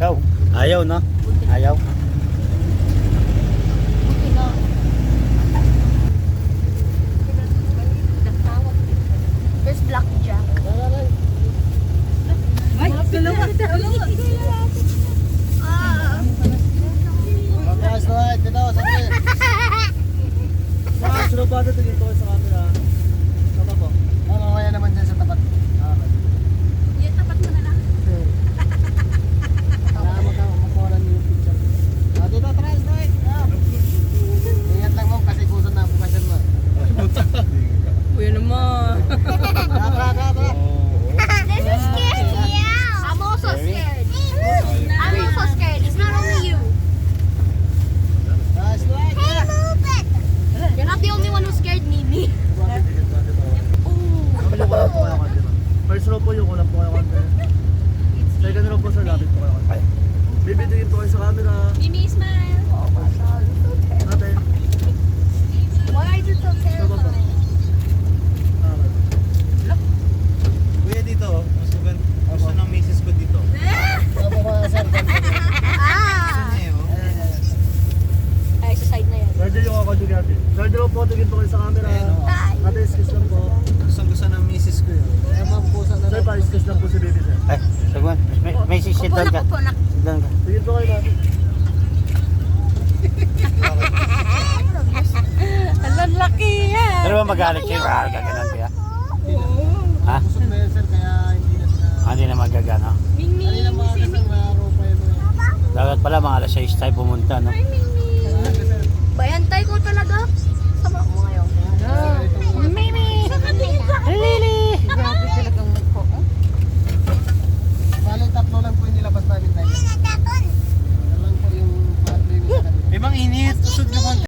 Ikaw, ayaw no? Ayaw. There's blackjack. Ay, dalawa. Guys, right, dito, sabi. Sunod pa ito dito sa camera. Tama po. Mamaya naman dyan sa tapat. Yung tapat mo na lang. Magkawalan yung picture. Dito, try, try. Ingat lang mo kasi kusan na bukasyan mo. Kuya naman. Tara. This is scared. Yeah. I'm also scared. I'm also scared. It's not only you. Guys, right. Hey, move it. You're not the only one who's scared, Mimi. Yung kulang po kayo konti. First row po yung kulang po kayo konti. Second row po sir, lapit po kayo konti. Bibidingin po kayo sa camera. Mimi, smile. Ate. Why are you so terrified? Kuya dito, gusto ng misis ko dito. Ay, sa side na yan. Third row yung ako dyan ate. Third row po, tingin po kayo sa camera. Ate, excuse lang po. Gusto ng misis ko yun. Kaya mampusan na Sir, pa-excuse lang po si baby sir. Ay, sagwan. May sit down ka. Sit down ka. Tingin po kayo natin. Ang laki yan. Pero ba magalit siya? Gaganon kaya? Ha? Busog na yan, sir, kaya hindi na sila. Hindi na magagano. Mimi, Kanina mga kasang laro pa yun. Dapat pala mga alas 6 tayo pumunta, no? Mimi.